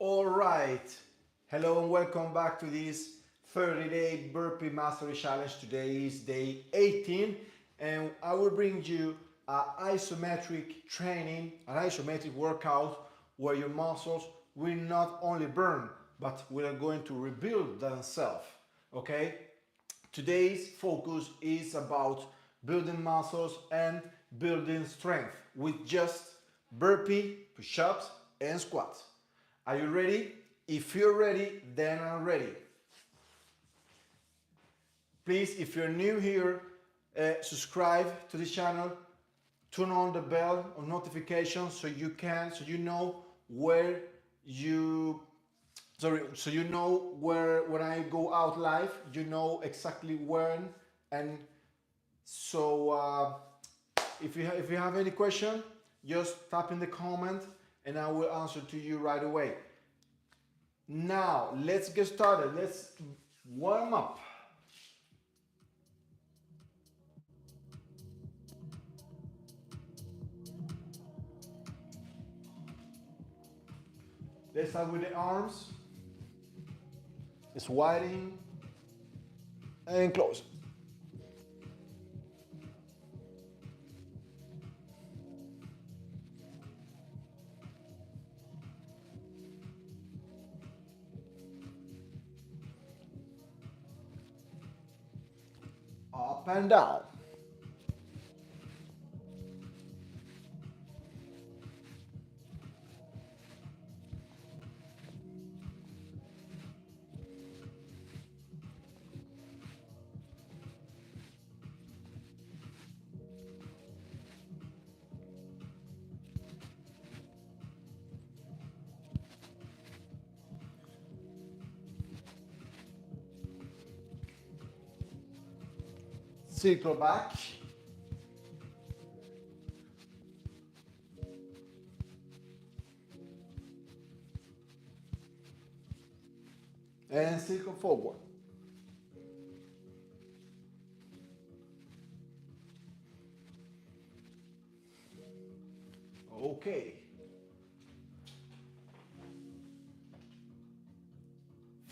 All right, hello and welcome back to this 30-day burpee mastery challenge. Today is day 18 and I will bring you an isometric training, an isometric workout where your muscles will not only burn but we are going to rebuild themselves. Okay, today's focus is about building muscles and building strength with just burpee, push-ups and squats. Are you ready? If you're ready, then I'm ready. Please, if you're new here, subscribe to the channel, turn on the bell of notifications so you know where when I go out live, you know exactly when. And so if you have any question, just type in the comment and I will answer to you right away. Now, let's get started. Let's warm up. Let's start with the arms. It's widening and close. Up and down. Circle back. And circle forward. Okay.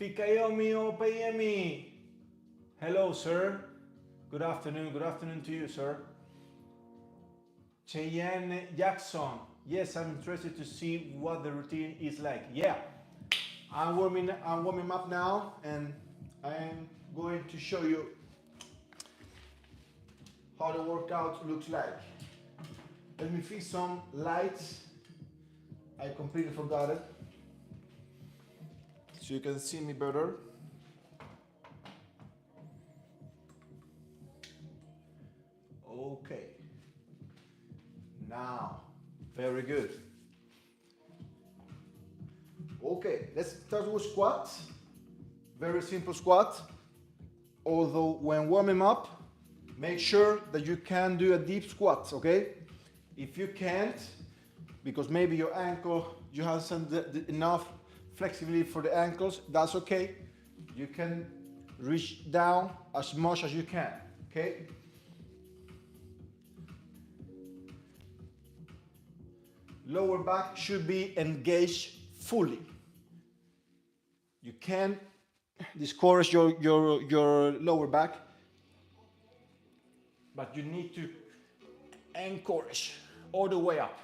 Fikayomi Opayemi. Hello, sir. Good afternoon to you, sir. Cheyenne Jackson. Yes, I'm interested to see what the routine is like. Yeah, I'm warming up now and I'm going to show you how the workout looks like. Let me fix some lights. I completely forgot it. So you can see me better. Okay. Now, very good. Okay, let's start with squats. Very simple squat. Although when warming up, make sure that you can do a deep squat, okay? If you can't, because maybe your ankle, you have enough flexibility for the ankles, that's okay. You can reach down as much as you can, okay? Lower back should be engaged fully. You can't discourage your lower back, but you need to encourage all the way up.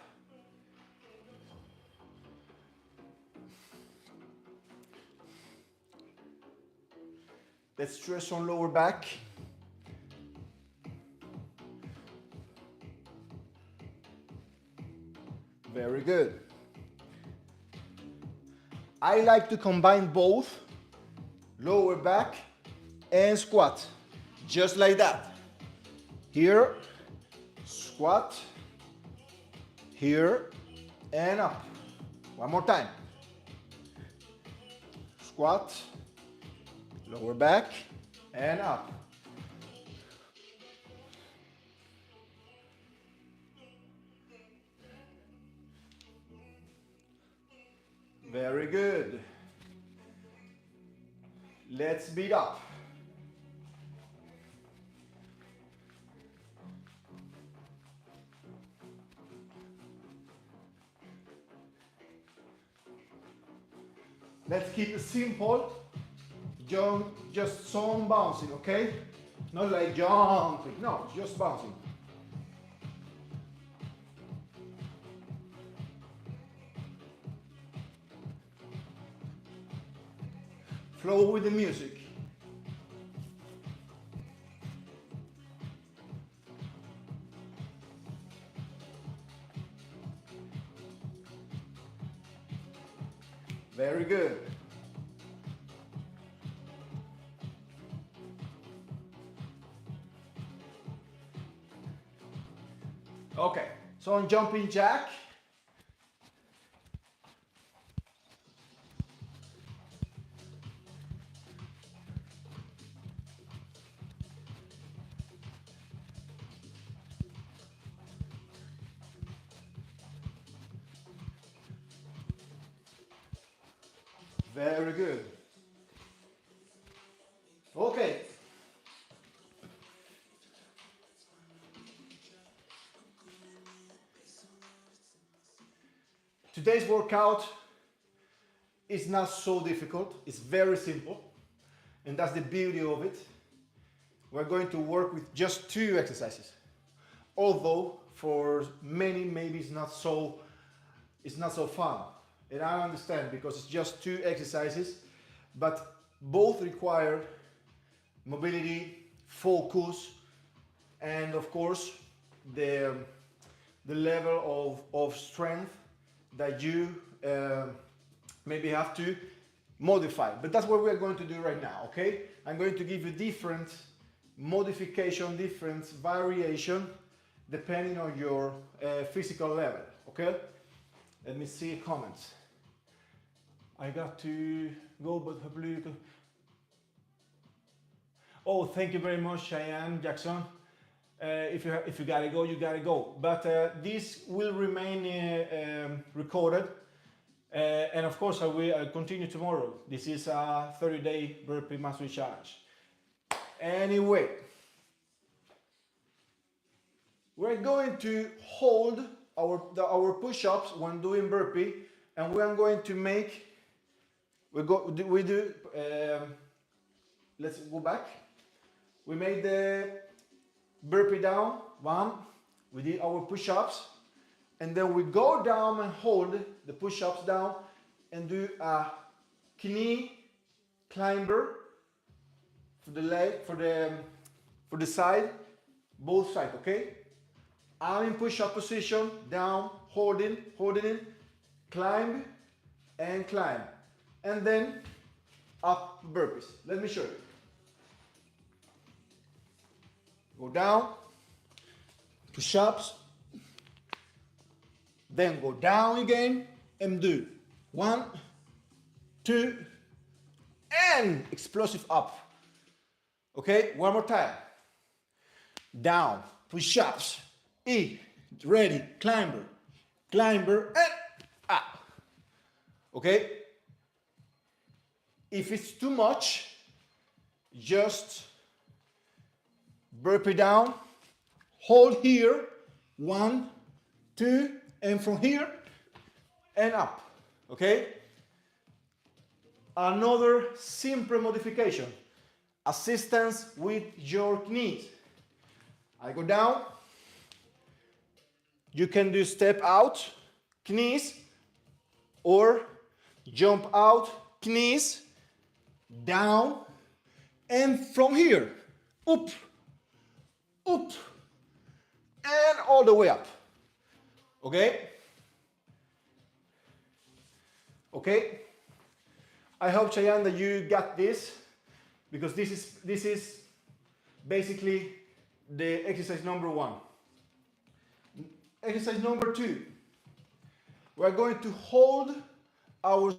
Let's stress on lower back. Very good. I like to combine both lower back and squat, just like that. Here, squat, here, and up. One more time. Squat, lower back, and up. Very good. Let's speed up. Let's keep it simple. Just some bouncing, okay? Not like jumping, no, just bouncing. Flow with the music. Very good. Okay, so on jumping jack, very good. Okay. Today's workout is not so difficult, it's very simple, and that's the beauty of it. We're going to work with just 2 exercises. Although for many maybe it's not so fun. And I understand because it's just 2 exercises, but both require mobility, focus, and of course the level of strength that you maybe have to modify. But that's what we're going to do right now, okay? I'm going to give you different modification, different variation depending on your physical level, okay? Let me see comments. I got to go, but hopefully. Oh, thank you very much, Cheyenne Jackson. If you gotta go, you gotta go. But this will remain recorded, and of course I will continue tomorrow. This is a 30-day burpee mastery challenge. Anyway, we're going to hold our push-ups when doing burpee, and we're going to make. Let's go back. We made the burpee down, 1. We did our push-ups, and then we go down and hold the push-ups down and do a knee climber for the leg, for the side, both sides, okay? I'm in push-up position, down, holding it, climb and climb, and then up burpees. Let me show you. Go down, push-ups, then go down again and do 1, 2, and explosive up. Okay, one more time. Down, push-ups, ready, climber, and up. Okay? If it's too much, just burpee down, hold here, 1, 2, and from here and up, okay? Another simple modification, assistance with your knees. I go down, you can do step out, knees, or jump out, knees, down, and from here, up, and all the way up. Okay? Okay? I hope, Cheyenne, that you got this, because this is basically the exercise number 1. Exercise number 2. We're going to hold our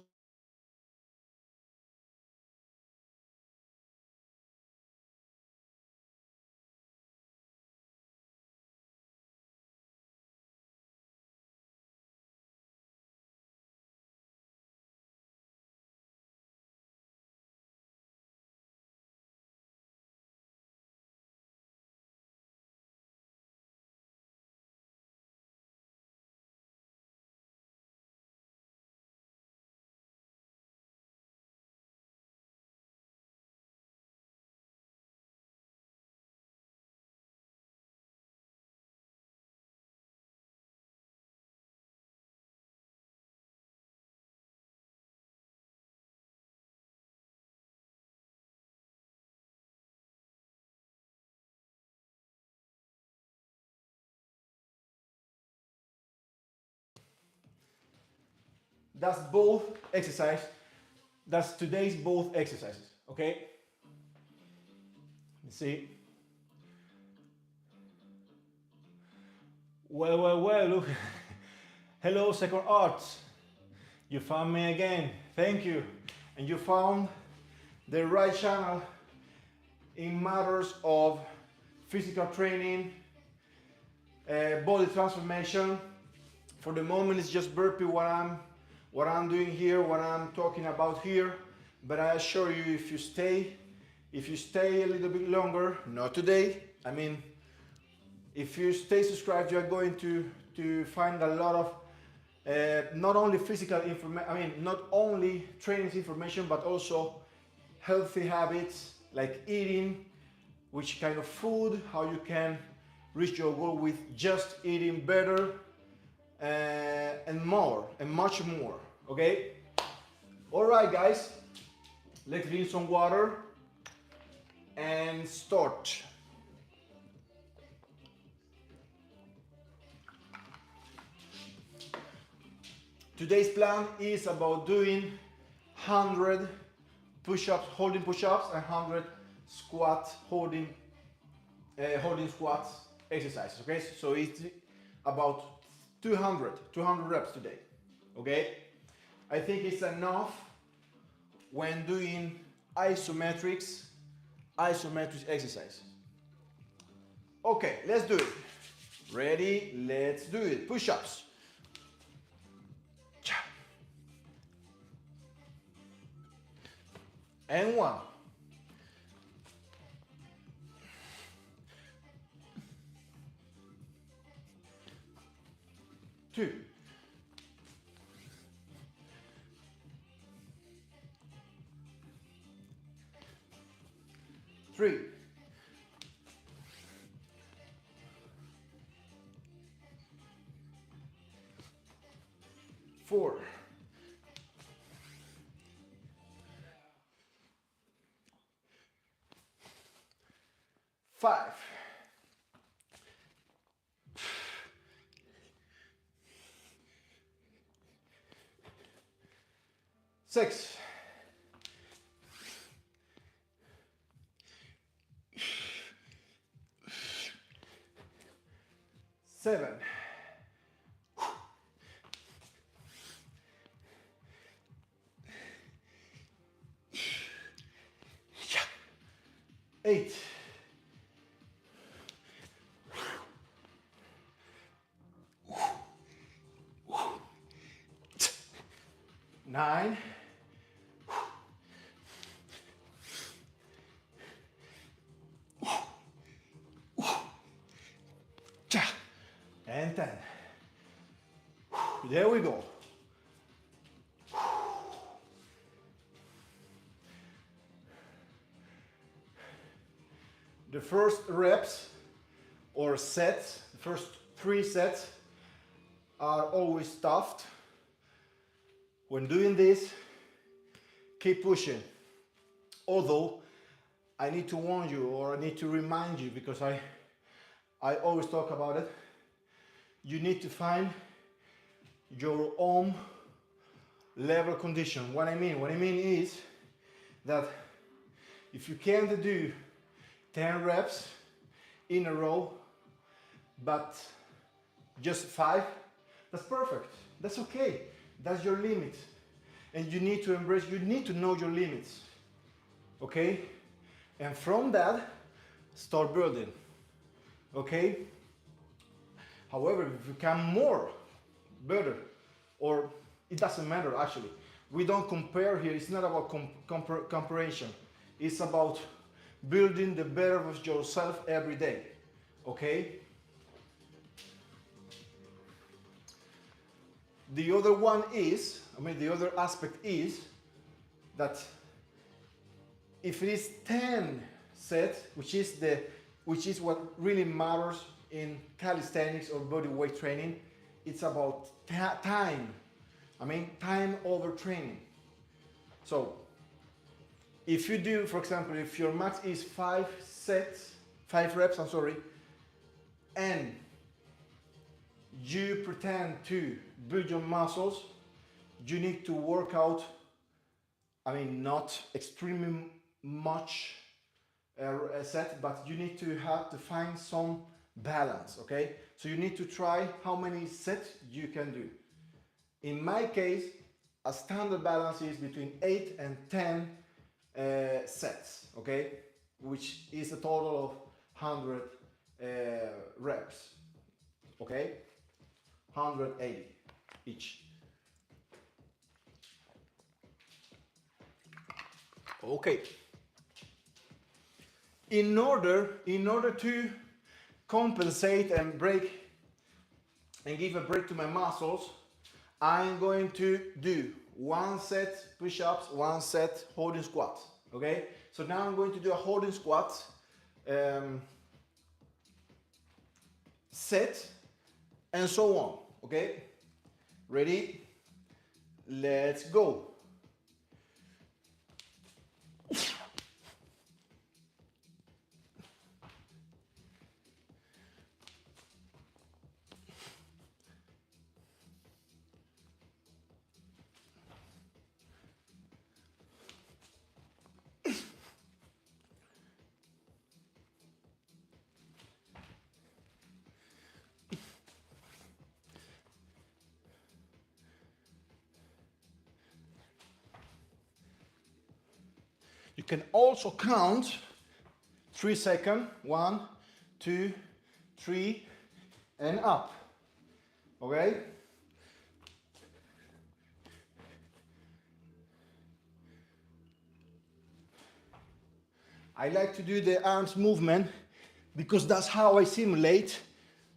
that's both exercise. That's today's both exercises, okay? Let's see. Well, look. Hello, Second Arts. You found me again. Thank you. And you found the right channel in matters of physical training, body transformation. For the moment, it's just burpee what I'm doing here, what I'm talking about here. But I assure you, if you stay a little bit longer, not today, I mean, if you stay subscribed, you're going to find a lot of not only physical information, I mean, not only training information, but also healthy habits like eating, which kind of food, how you can reach your goal with just eating better, and more, and much more, okay? All right, guys, let's drink some water and start. Today's plan is about doing 100 push-ups, holding push-ups, and 100 squat holding squats exercises, okay? So it's about 200 reps today, okay? I think it's enough when doing isometric exercise. Okay, let's do it. Ready? Let's do it. Push-ups. And 1. 2. 3. 4. 5. 6. 7. 8. 9. 10. There we go. The first reps or sets, the first 3 sets are always tough. When doing this, keep pushing. Although I need to warn you, or I need to remind you, because I always talk about it, you need to find your own level condition. What I mean is that if you can't do 10 reps in a row, but just 5, that's perfect. That's okay. That's your limit. And you need to embrace, you need to know your limits. Okay? And from that, start building. Okay? However, if you can more, better, or it doesn't matter actually. We don't compare here. It's not about comparison. It's about building the better of yourself every day. Okay? The other one is, the other aspect is that if it is 10 sets, which is what really matters in calisthenics or body weight training, it's about time. Time over training. So if you do, for example, if your max is 5 reps, and you pretend to build your muscles, you need to work out, I mean, not extremely much set, but you need to have to find some balance, okay? So you need to try how many sets you can do. In my case, a standard balance is between 8 and 10 sets, okay? Which is a total of 100 reps, okay? 180 each. Okay. In order to compensate and break and give a break to my muscles, I'm going to do 1 set push-ups, 1 set holding squats. Okay? So now I'm going to do a holding squat set and so on. Okay? Ready? Let's go. You can also count 3 seconds, 1, 2, 3, and up. Okay? I like to do the arms movement because that's how I simulate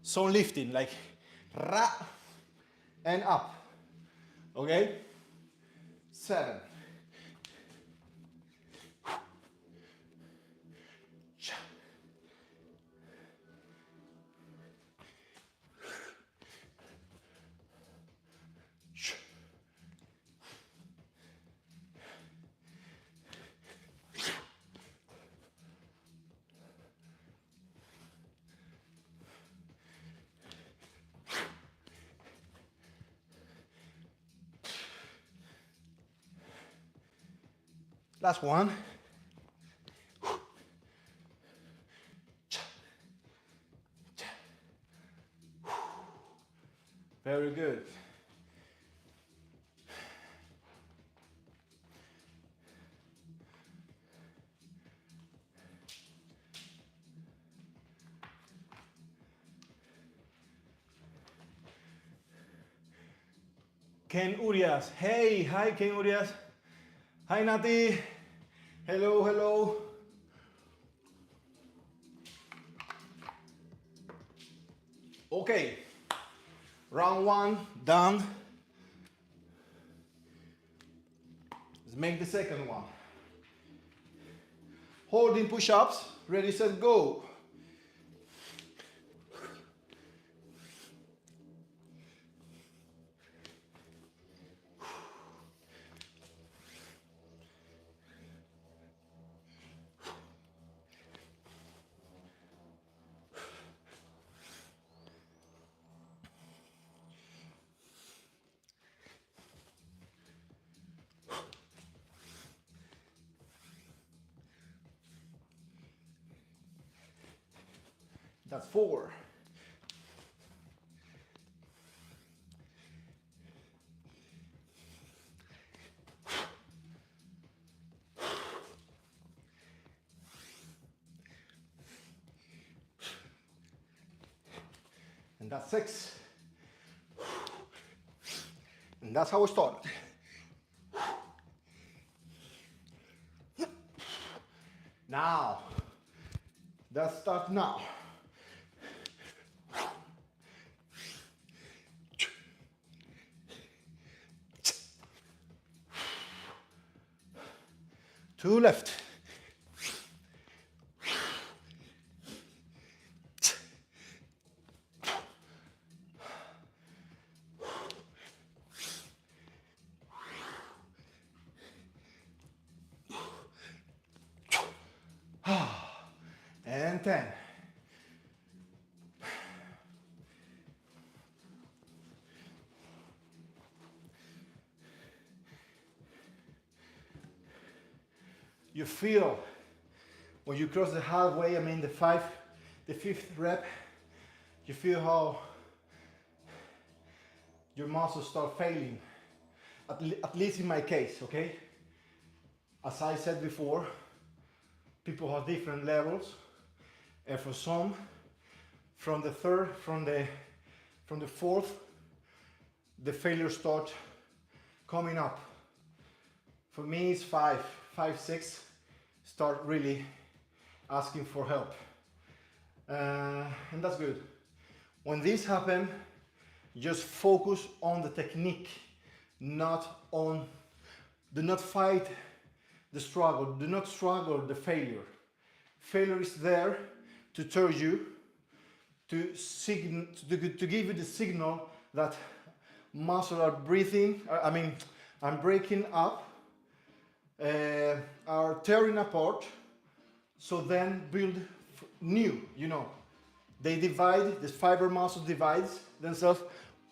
some lifting, like ra and up. Okay? 7. Last one. Very good. Ken Urias. Hey, hi Ken Urias. Hi Nati. Hello, hello. Okay. Round 1 done. Let's make the second one. Holding push-ups. Ready, set, go. That's 4. And that's 6. And that's how we start. Now, let's start now. Two left. And 10. you feel when you cross the halfway, I mean the fifth rep, you feel how your muscles start failing. At least in my case, okay? As I said before, people have different levels, and for some, from the third, from the fourth, the failures start coming up. For me, it's 5, 6, start really asking for help. And that's good. When this happens, just focus on the technique, do not fight the struggle, do not struggle the failure. Failure is there to tell you, to give you the signal that muscles are breathing, I'm breaking up, are tearing apart, so then build new, you know. They divide, the fiber muscles divides themselves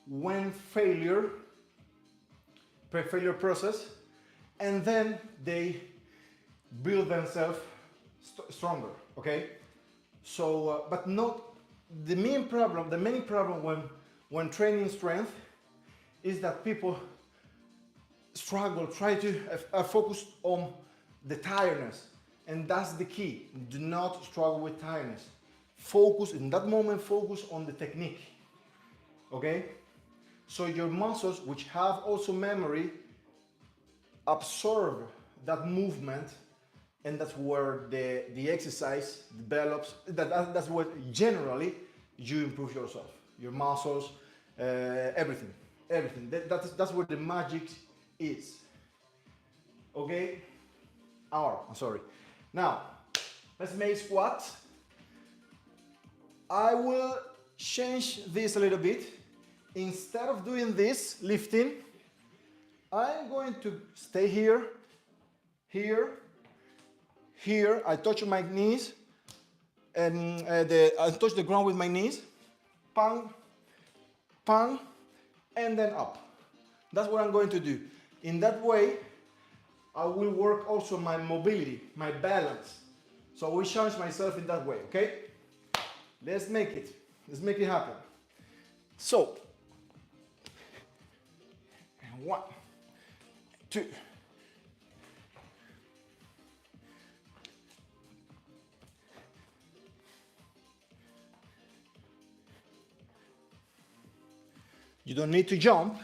when failure process, and then they build themselves stronger, okay? So, but not, the main problem when training strength is that people struggle, try to focus on the tiredness, and that's the key. Do not struggle with tiredness. Focus, in that moment, focus on the technique, okay? So your muscles, which have also memory, absorb that movement, and that's where the exercise develops. That's what generally you improve yourself, your muscles, everything. That's where the magic is. Okay? I'm sorry. Now, let's make squats. I will change this a little bit. Instead of doing this, lifting, I'm going to stay here, here, here. I touch my knees, and I touch the ground with my knees. Pang, pang, and then up. That's what I'm going to do. In that way, I will work also my mobility, my balance. So I will challenge myself in that way, okay? Let's make it happen. So, 1, 2. You don't need to jump.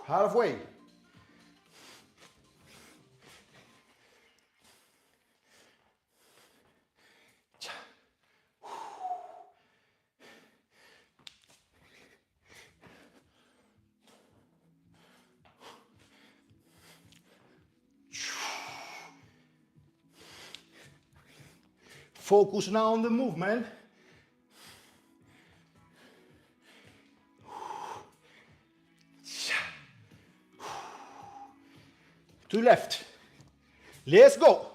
Halfway. Focus now on the movement. To left. Let's go.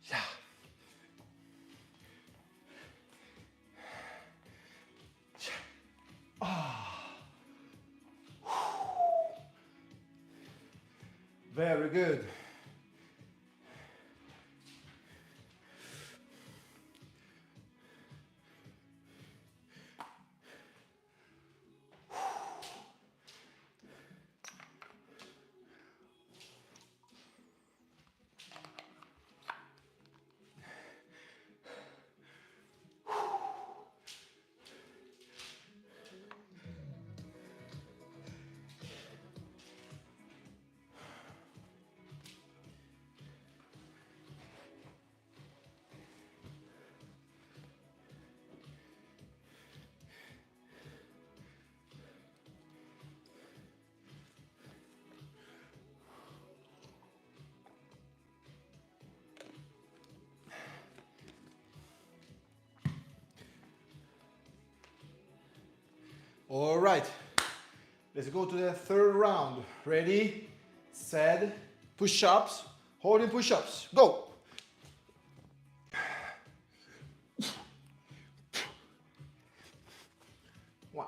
Yeah. Very good. All right, let's go to the third round. Ready, set, push-ups, holding push-ups, go. One,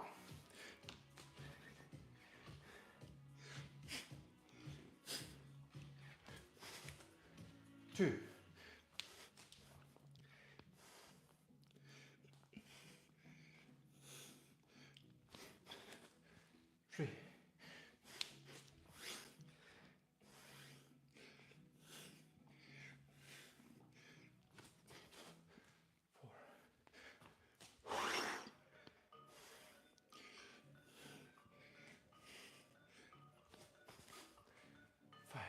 two, three, five,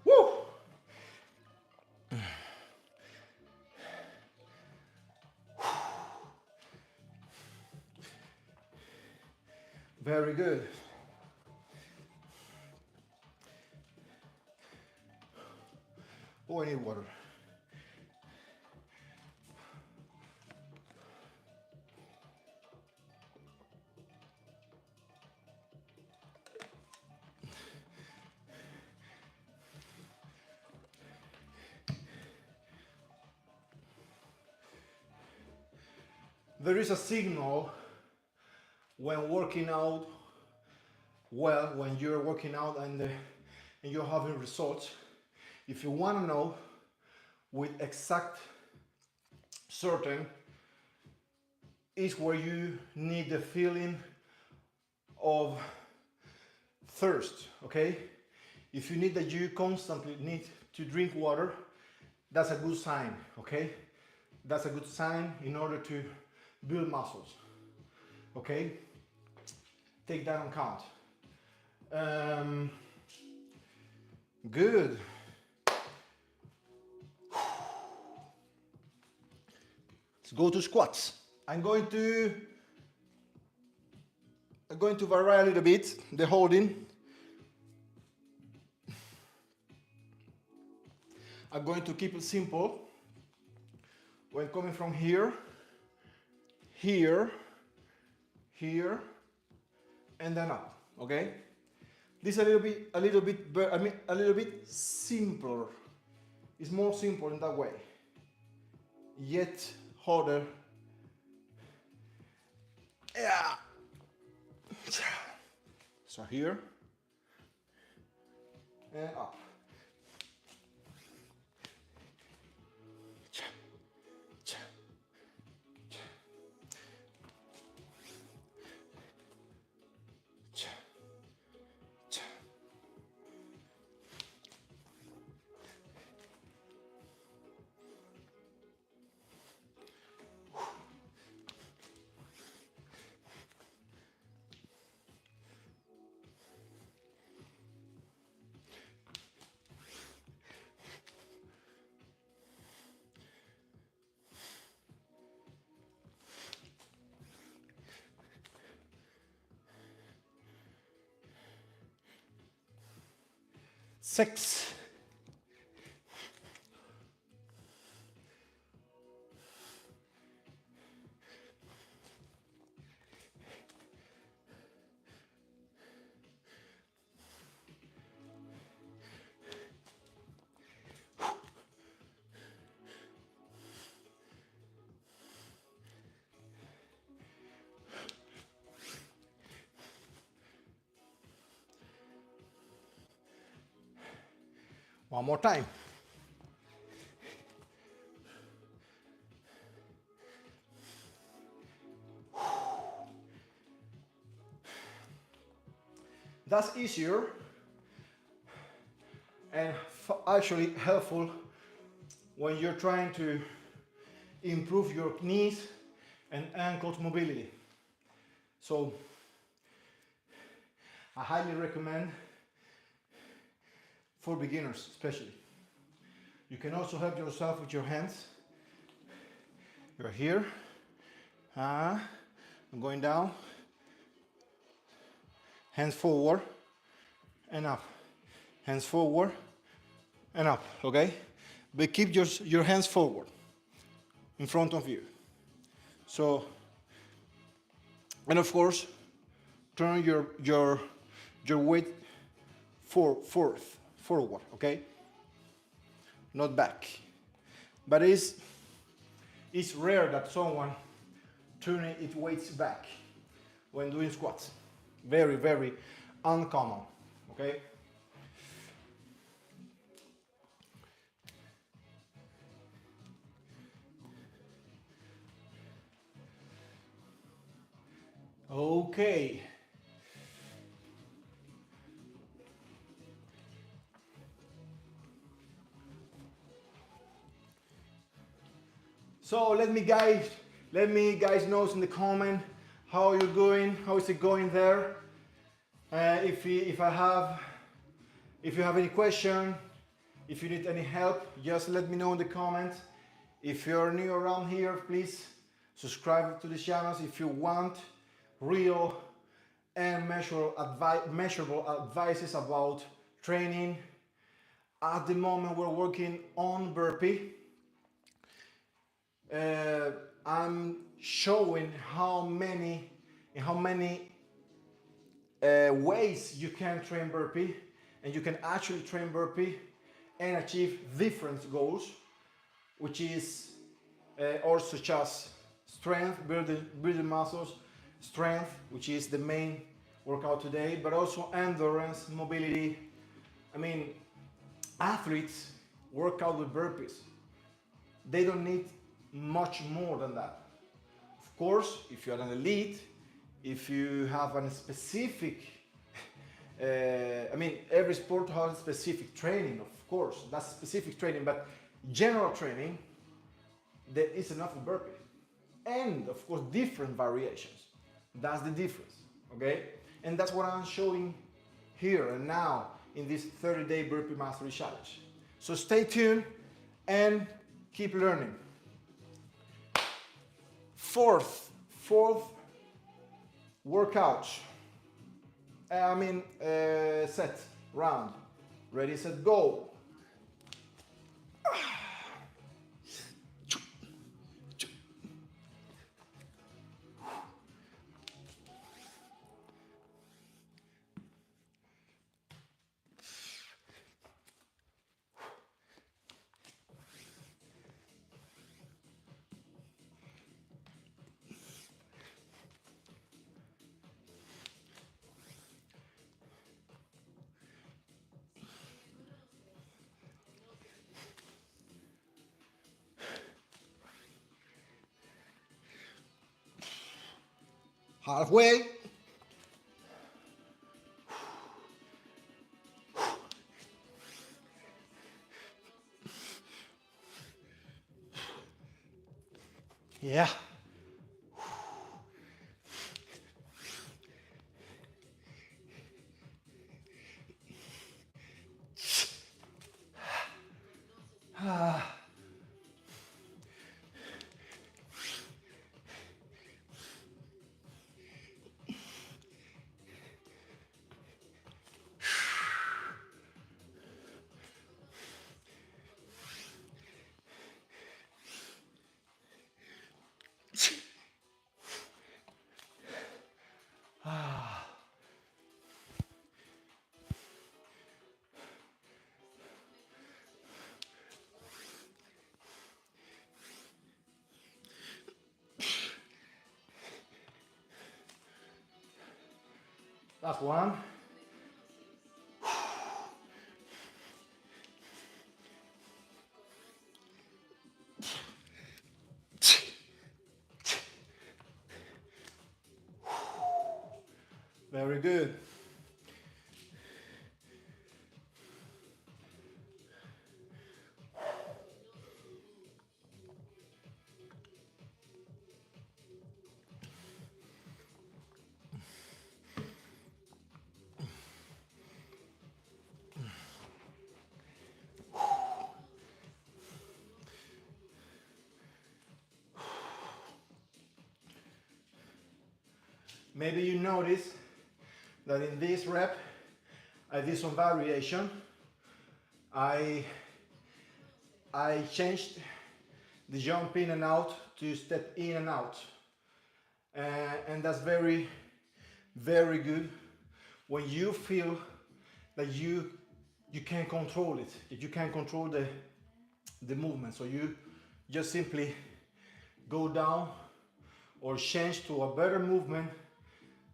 woo. Very good. Oh, I need water. There is a signal when working out well, when you're working out and you're having results. If you want to know with exact certain, is where you need the feeling of thirst, okay? If you need that you constantly need to drink water, that's a good sign, okay? That's a good sign in order to build muscles, okay? Take that on count. Good. Let's go to squats. I'm going to vary a little bit the holding. I'm going to keep it simple. When coming from here, here, here, and then up. Okay. This is a little bit simpler. It's more simple in that way. Yet harder. Yeah. So here and up. Six. One more time. That's easier and actually helpful when you're trying to improve your knees and ankles mobility. So I highly recommend for beginners especially. You can also help yourself with your hands. You're here. I'm going down. Hands forward and up. Hands forward and up, okay? But keep your hands forward in front of you. So, and of course, turn your weight forward, okay? Not back. But it's rare that someone turning its weights back when doing squats. Very, very uncommon, okay? Okay. So let me guys know in the comment how you're going, how is it going there. If you have any question, if you need any help, just let me know in the comments. If you're new around here, please subscribe to the channel if you want real and measurable advices about training. At the moment we're working on burpee. I'm showing how many ways you can train burpee, and you can actually train burpee and achieve different goals, which is also just strength, building muscles, strength, which is the main workout today, but also endurance, mobility. I mean, athletes work out with burpees. They don't need much more than that. Of course, if you're an elite, if you have a specific, every sport has specific training, of course, that's specific training, but general training, there is enough of burpee. And of course, different variations. That's the difference, okay? And that's what I'm showing here and now in this 30-day burpee mastery challenge. So stay tuned and keep learning. Fourth workout. Set, round. Ready, set, go. Halfway. Yeah. That's one. Very good. Maybe you notice that in this rep, I did some variation. I changed the jump in and out to step in and out. And that's very, very good when you feel that you can control it, that you can control the movement. So you just simply go down or change to a better movement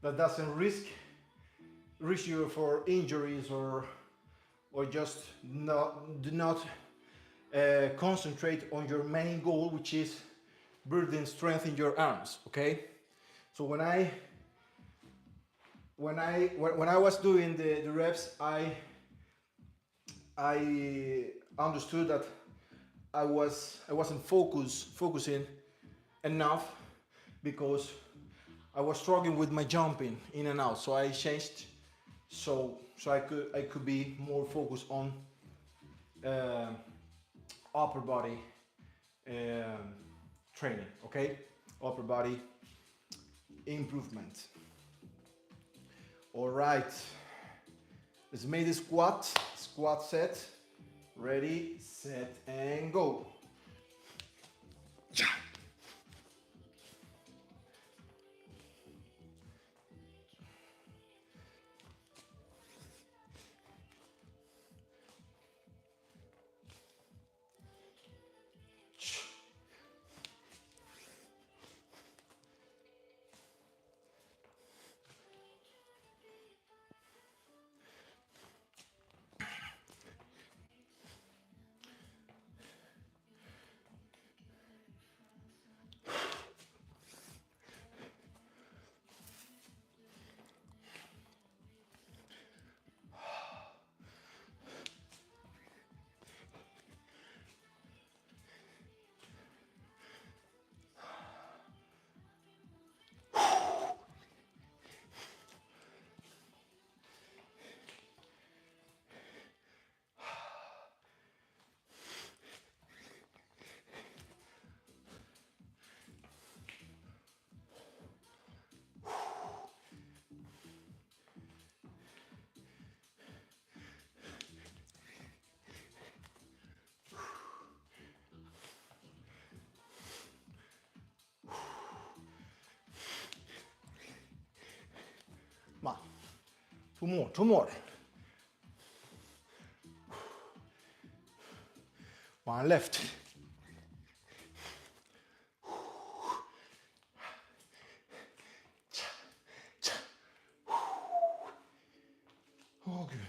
that doesn't risk you for injuries or just do not concentrate on your main goal, which is building strength in your arms. Okay, so when I was doing the reps, I understood that I wasn't focusing enough because I was struggling with my jumping in and out. So I changed so I could be more focused on upper body training. Okay, upper body improvement. All right, let's make the squat set. Ready, set, and go. Come on, two more. One left. Oh, good.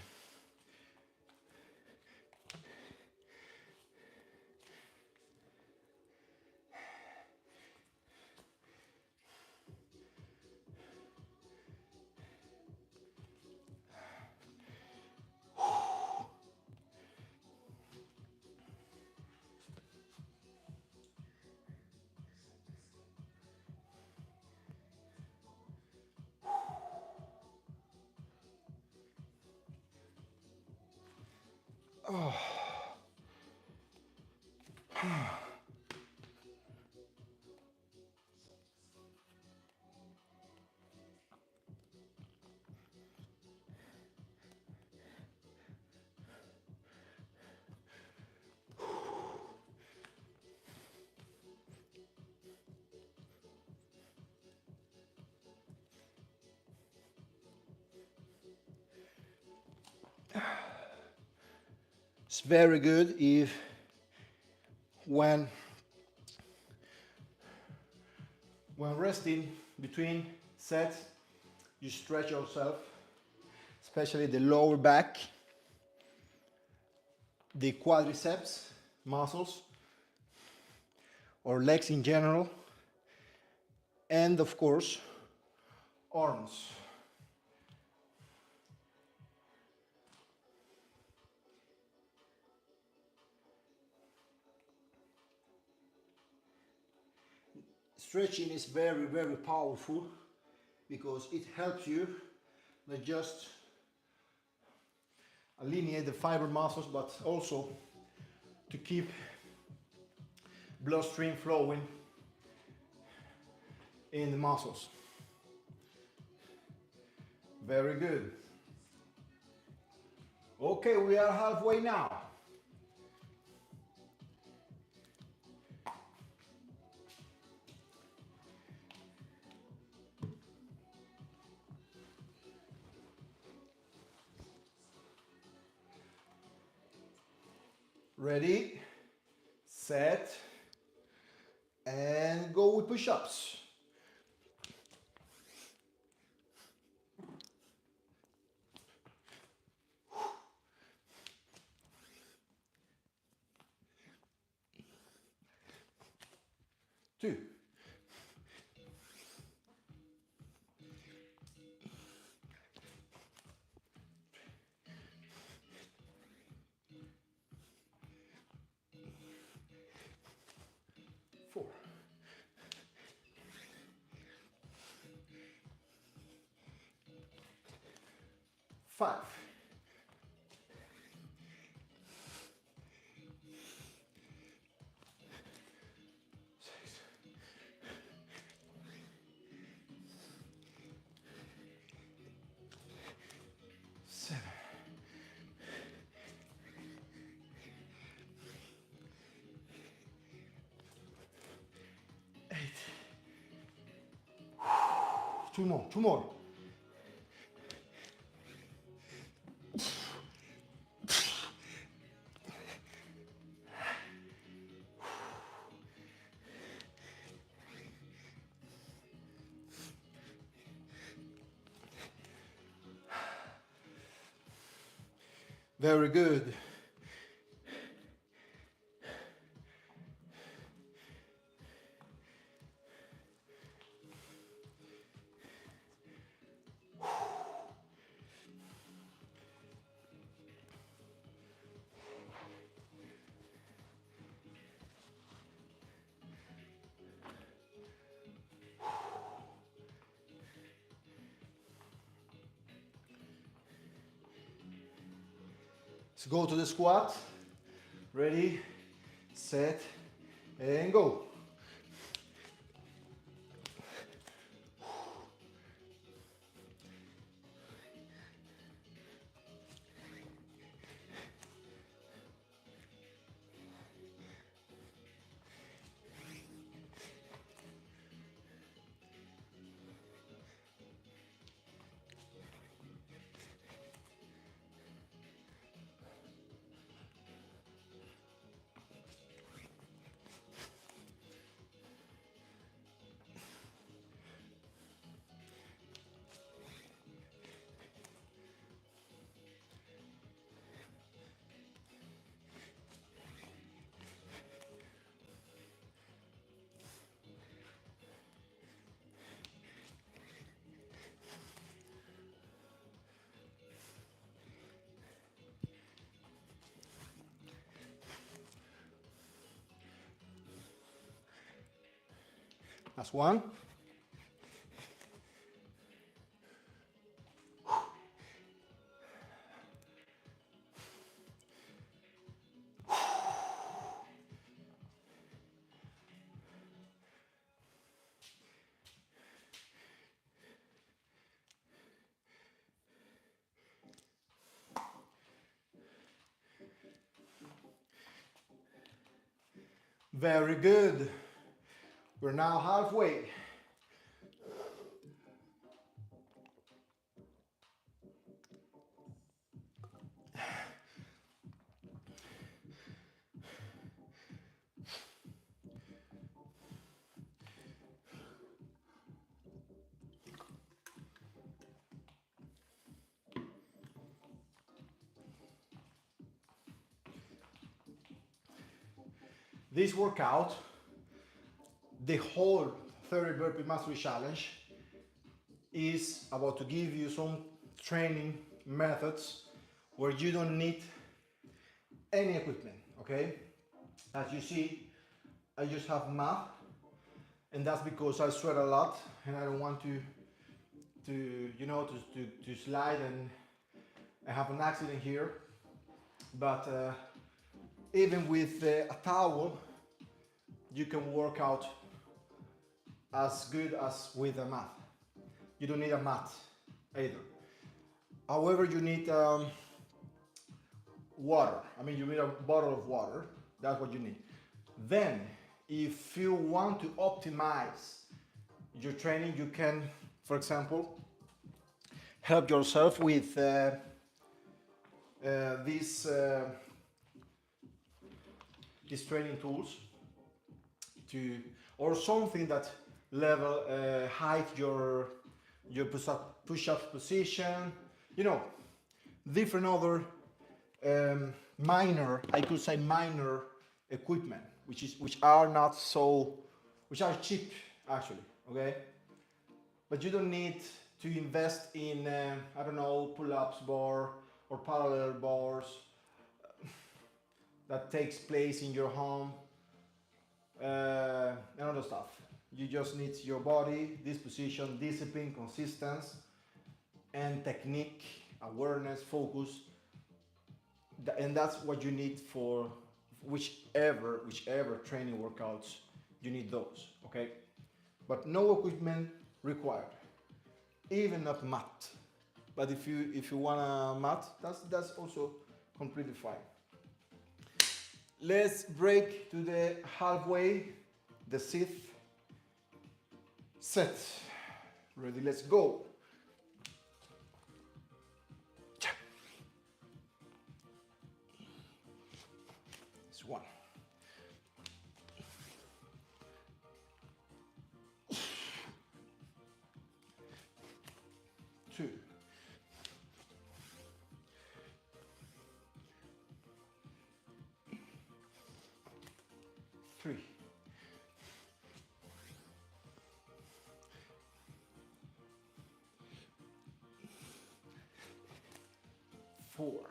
Oh. It's very good if when resting between sets, you stretch yourself, especially the lower back, the quadriceps muscles, or legs in general, and of course, arms. Stretching is very, very powerful because it helps you not just alienate the fiber muscles, but also to keep bloodstream flowing in the muscles. Very good. Okay, we are halfway now. Ready, set, and go with push-ups. Two. Four. Five. Six. 7. 8. Two more, two more. Very good. Let's go to the squat. Ready, set, and go. That's one. Very good. We're now halfway. This workout, the whole 30 burpee mastery challenge, is about to give you some training methods where you don't need any equipment, okay? As you see, I just have mat, and that's because I sweat a lot and I don't want to slide and I have an accident here. But even with a towel, you can work out as good as with a mat. You don't need a mat either. However, you need water. I mean, you need a bottle of water. That's what you need. Then, if you want to optimize your training, you can, for example, help yourself with these these training tools to, or something that level height your push-up position, you know, different other minor, I could say minor equipment, which are not so, which are cheap actually, okay? But you don't need to invest in I don't know, pull-ups bar or parallel bars that takes place in your home and other stuff. You just need your body, disposition, discipline, consistency, and technique, awareness, focus, and that's what you need for whichever training workouts you need those. Okay, but no equipment required, even not mat. But if you want a mat, that's also completely fine. Let's break to the halfway, the sixth set. Ready? Let's go. It's one. Two. Three. Four.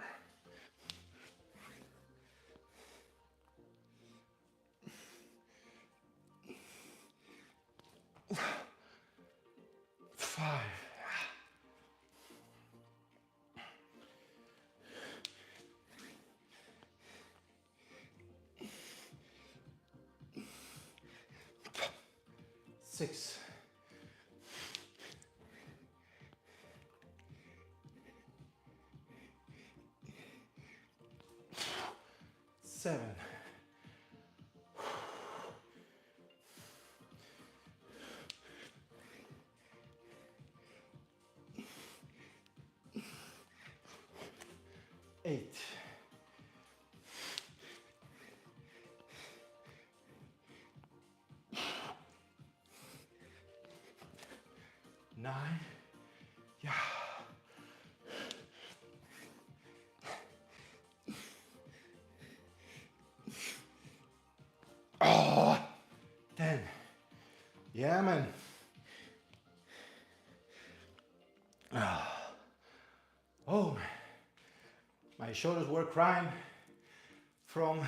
Five. Six. Seven. 8. 9. Yeah. 10. Yeah, man. Oh, my shoulders were crying from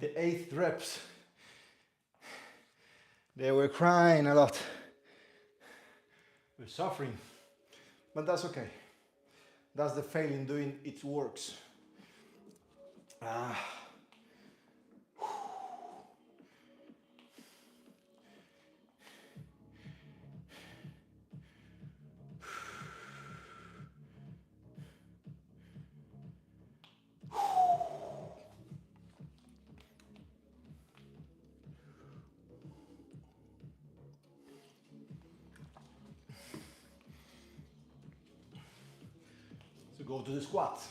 the 8th reps. They were crying a lot. We're suffering, but that's okay. That's the failing doing its works. So go to the squats.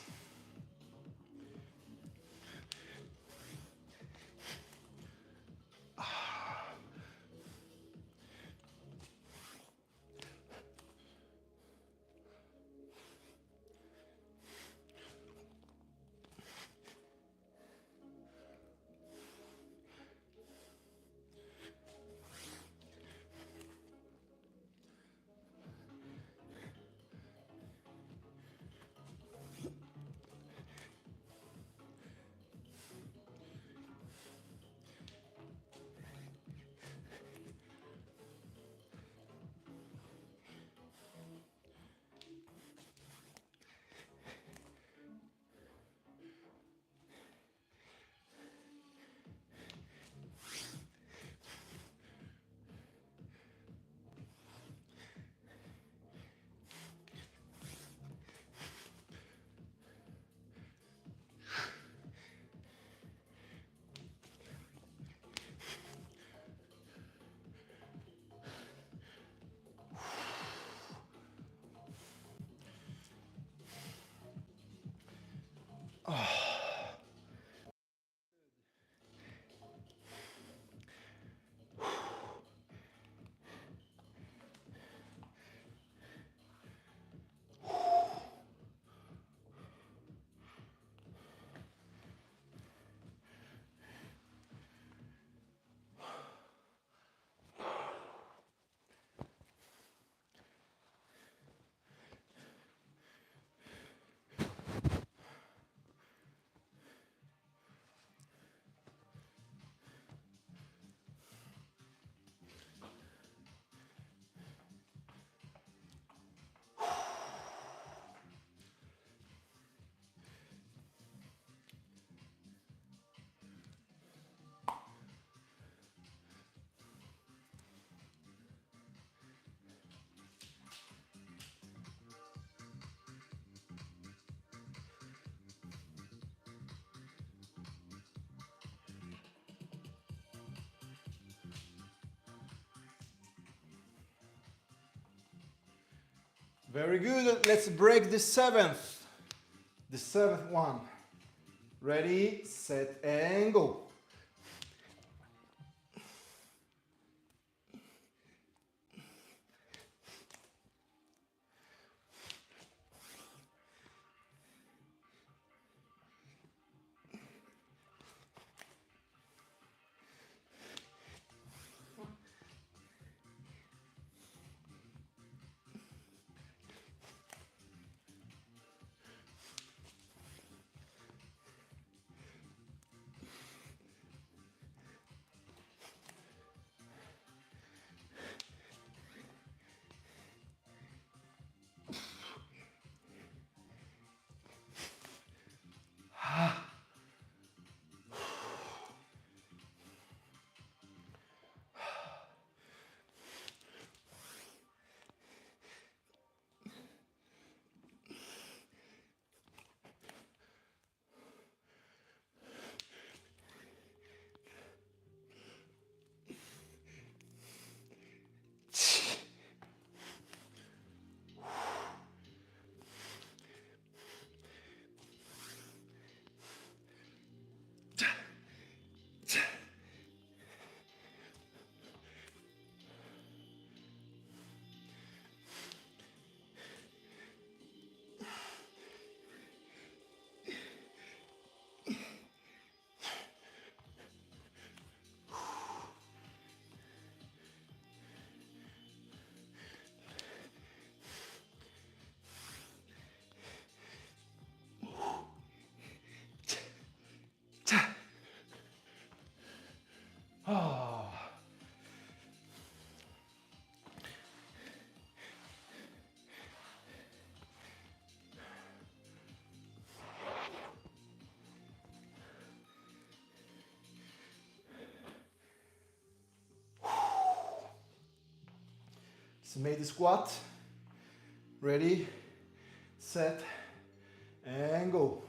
Very good. Let's break the seventh. The seventh one. Ready, set, and go. Oh. So make the squat. Ready, set, and go.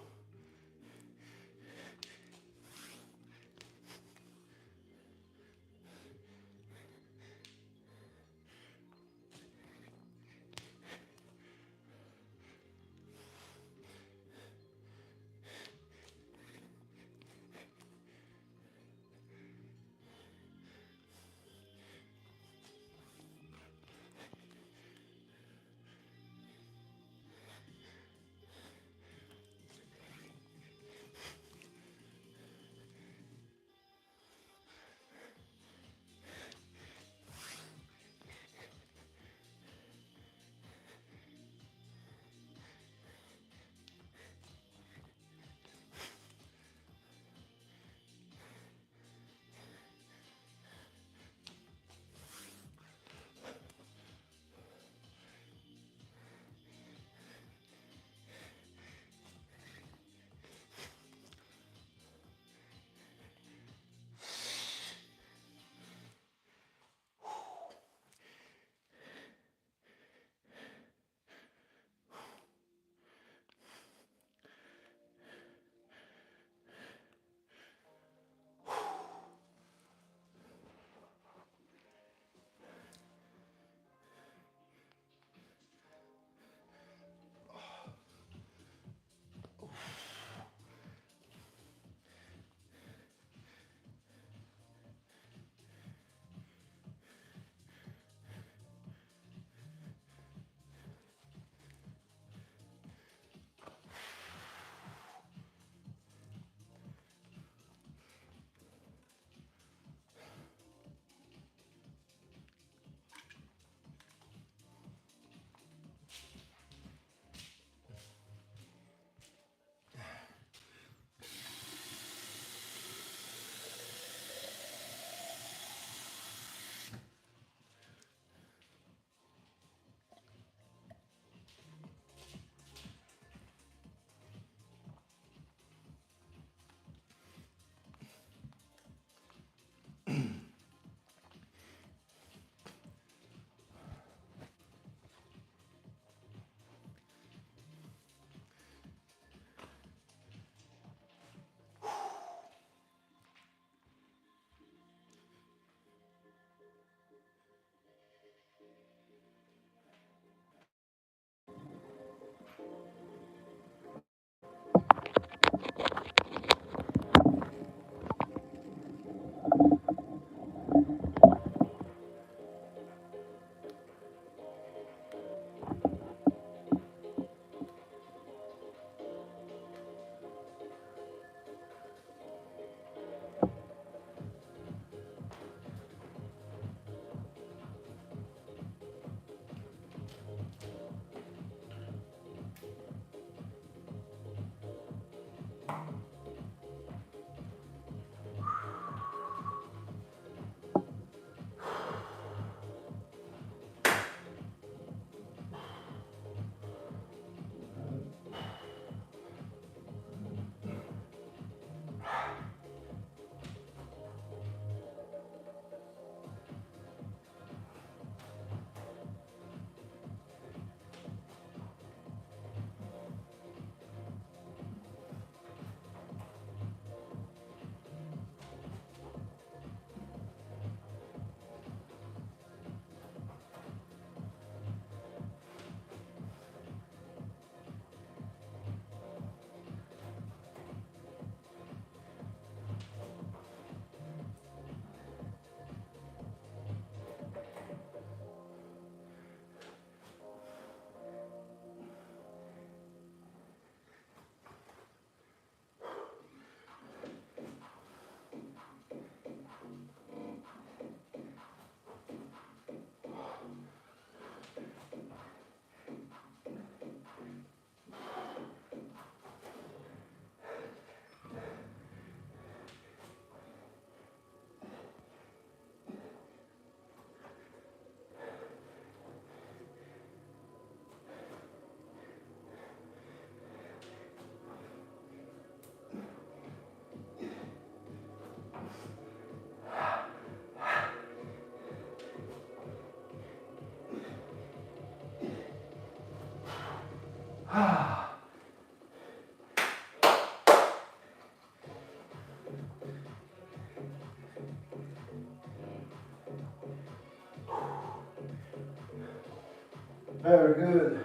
Very good.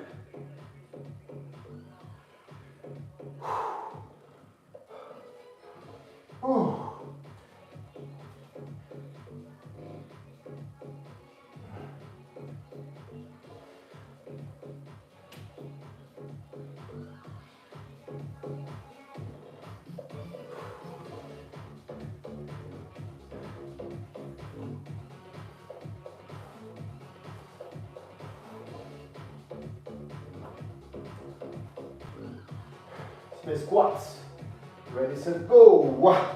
Split squats. Ready, set, go.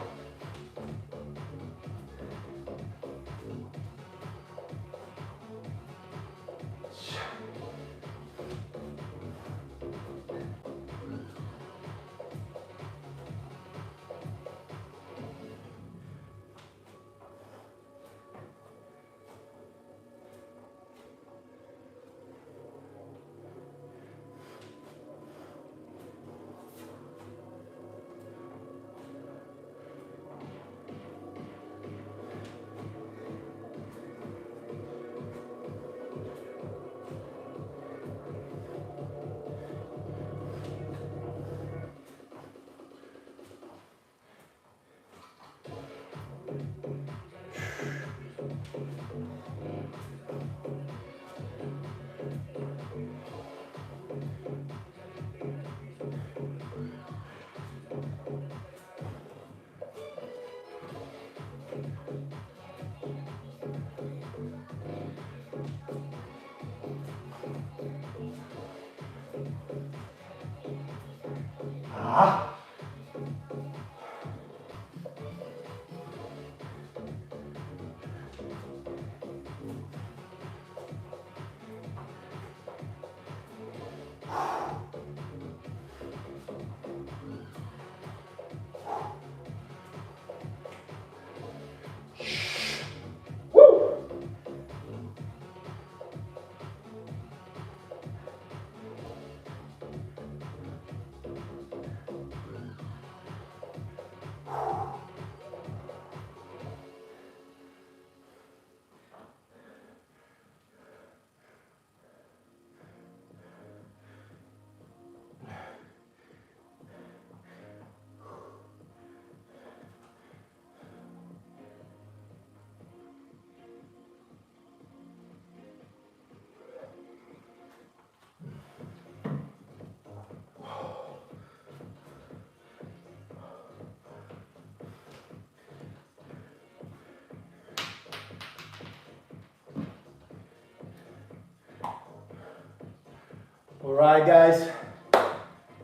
All right, guys,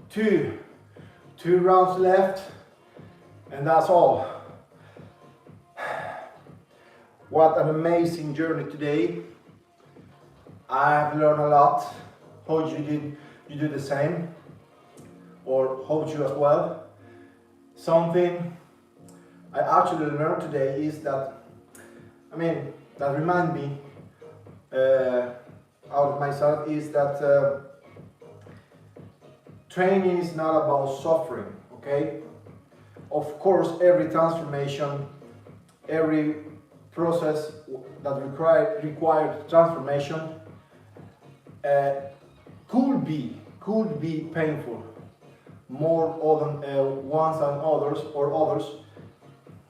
two rounds left, and that's all. What an amazing journey today. I have learned a lot. Hope you do the same, or hope you as well. Something I actually learned today is that, that remind me out of myself is that training is not about suffering, okay? Of course, every transformation, every process that required transformation could be painful, more than ones than others, or others.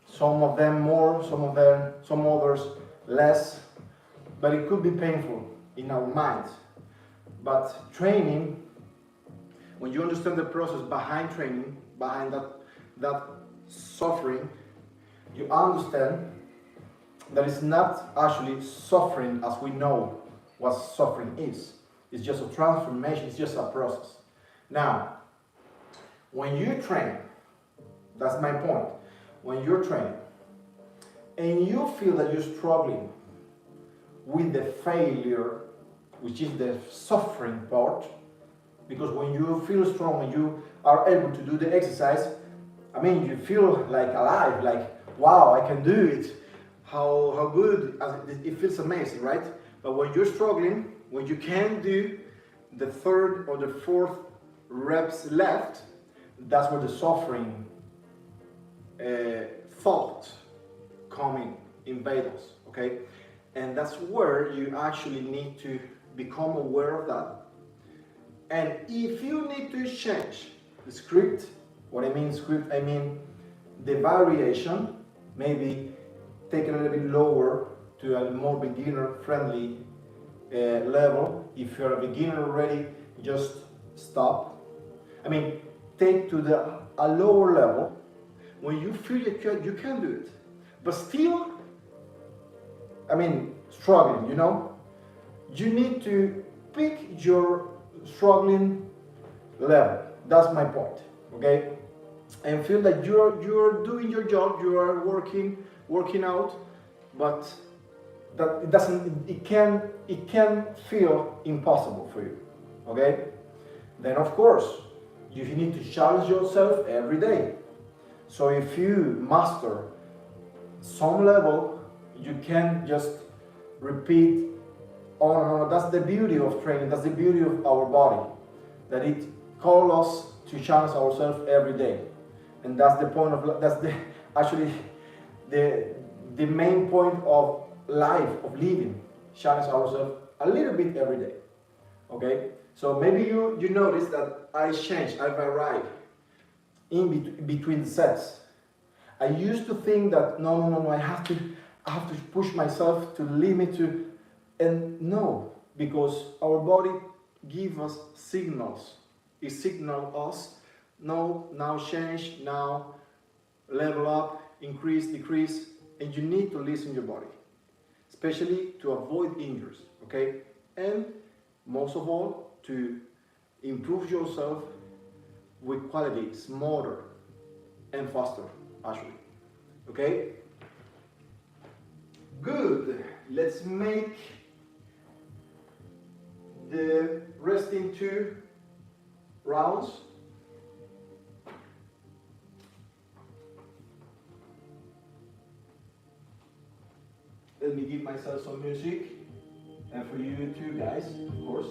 Some of them more, some others less, but it could be painful in our minds. But training, when you understand the process behind training, behind that suffering, you understand that it's not actually suffering as we know what suffering is. It's just a transformation, it's just a process. Now, when you train, that's my point, when you're training and you feel that you're struggling with the failure, which is the suffering part, because when you feel strong and you are able to do the exercise, you feel like alive, like, wow, I can do it. How good, it feels amazing, right? But when you're struggling, when you can't do the third or the fourth reps left, that's where the suffering thought coming invade us, okay? And that's where you actually need to become aware of that. And if you need to change the script, what I mean script, I mean the variation, maybe take it a little bit lower to a more beginner friendly level. If you're a beginner already, just stop. I mean, take to a lower level. When you feel you can do it, but still, I mean, struggling, you know, you need to pick your struggling level. That's my point, okay? And feel that you're doing your job, you are working out, but that it can feel impossible for you, okay? Then of course you need to challenge yourself every day. So if you master some level, you can just repeat on and on. That's the beauty of training, that's the beauty of our body, that it calls us to challenge ourselves every day. And that's the point of, that's the actually the main point of life, of living, challenge ourselves a little bit every day, okay? So maybe you notice that I changed, I vary in between sets. I used to think that no, I have to push myself to limit to, and no, because our body gives us signals. It signals us, no, now change, now level up, increase, decrease, and you need to listen to your body, especially to avoid injuries, okay? And most of all, to improve yourself with quality, smarter and faster, actually, okay? Good, let's make the resting 2 rounds. Let me give myself some music, and for you too, guys, of course.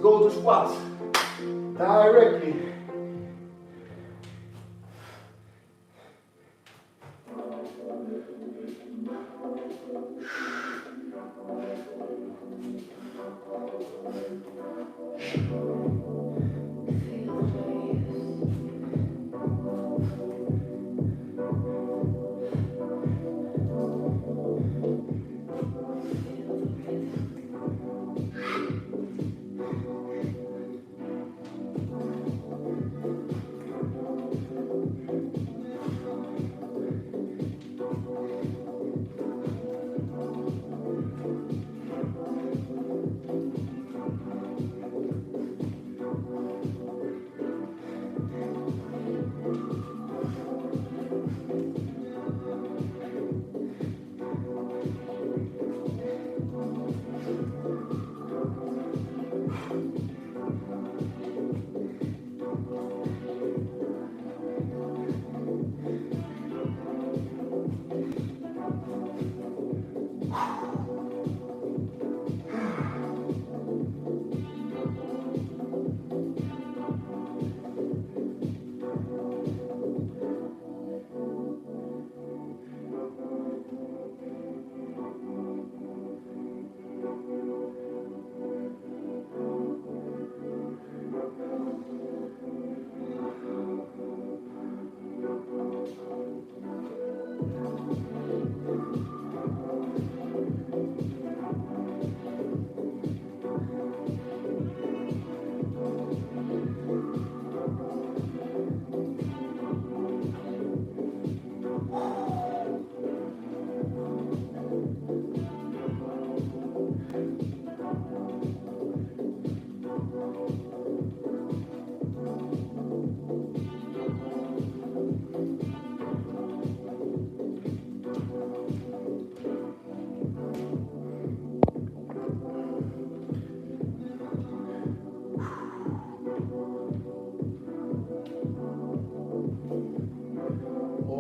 Go to squats directly.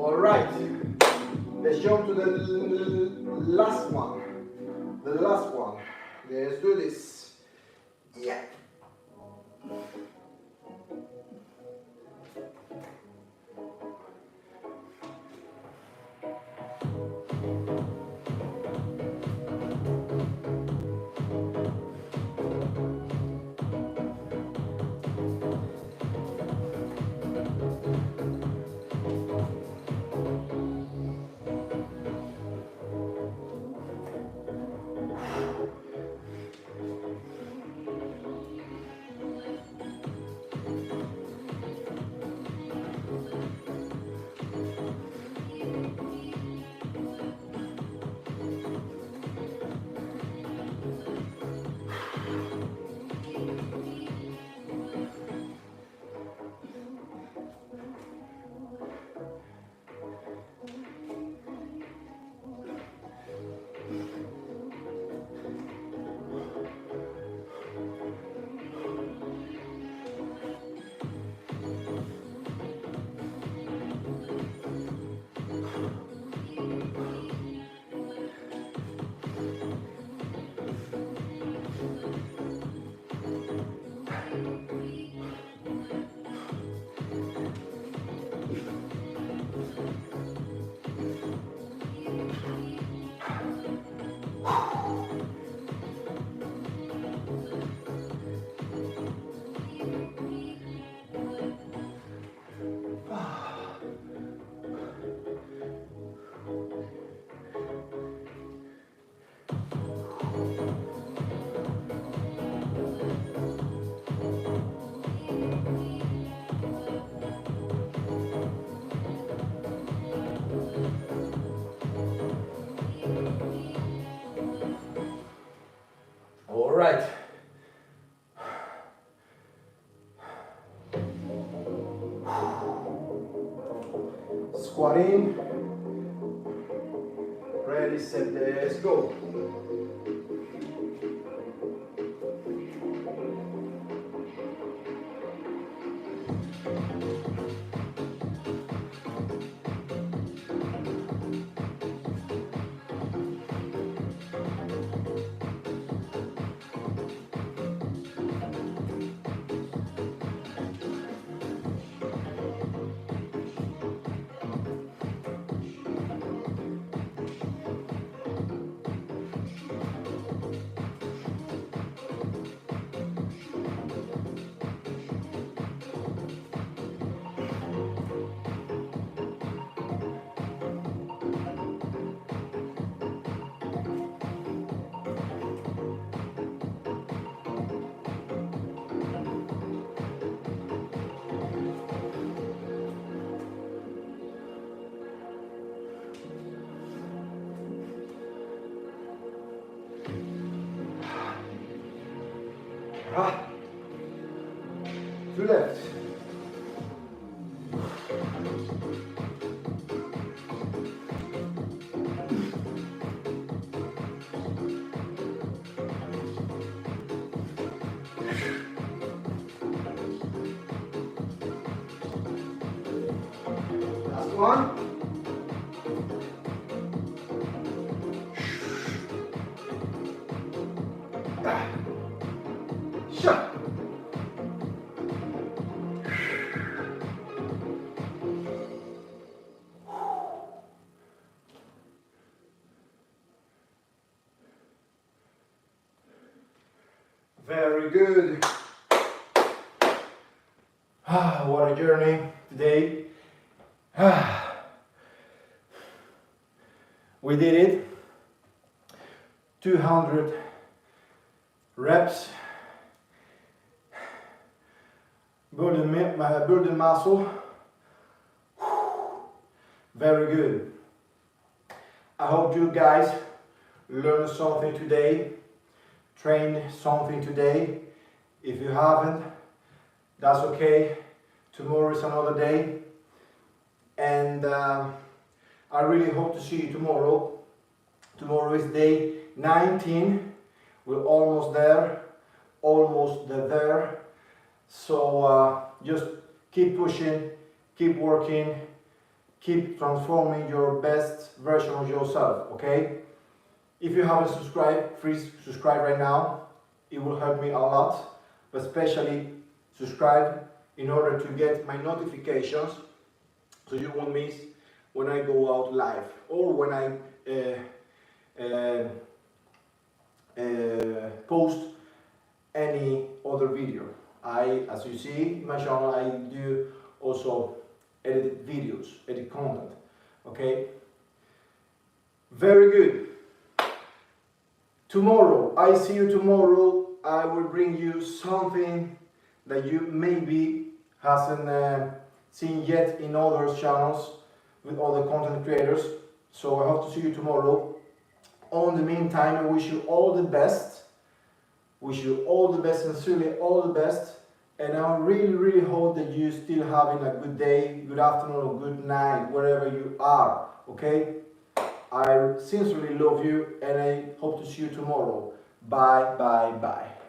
All right, let's jump to the last one. The last one. Let's do this. Yeah. All right. Squat in. Ready, set, let's go. Right. To left. Last one. Shut. Very good. What a journey today. We did it. 200 reps. Building muscle. Very good. I hope you guys learned something today. Trained something today. If you haven't, that's okay. Tomorrow is another day. And I really hope to see you tomorrow. Tomorrow is day 19. We're almost there. Almost there. So just keep pushing, keep working, keep transforming your best version of yourself, okay? If you haven't subscribed, please subscribe right now. It will help me a lot, but especially subscribe in order to get my notifications so you won't miss when I go out live or when I post any other video. As you see in my channel, I do also edit videos, edit content, okay? Very good. Tomorrow, I see you tomorrow. I will bring you something that you maybe hasn't seen yet in other channels with other content creators. So I hope to see you tomorrow. On the meantime, I wish you all the best. Wish you all the best, sincerely all the best. And I really hope that you still having a good day, good afternoon or good night, wherever you are, okay? I sincerely love you and I hope to see you tomorrow. Bye.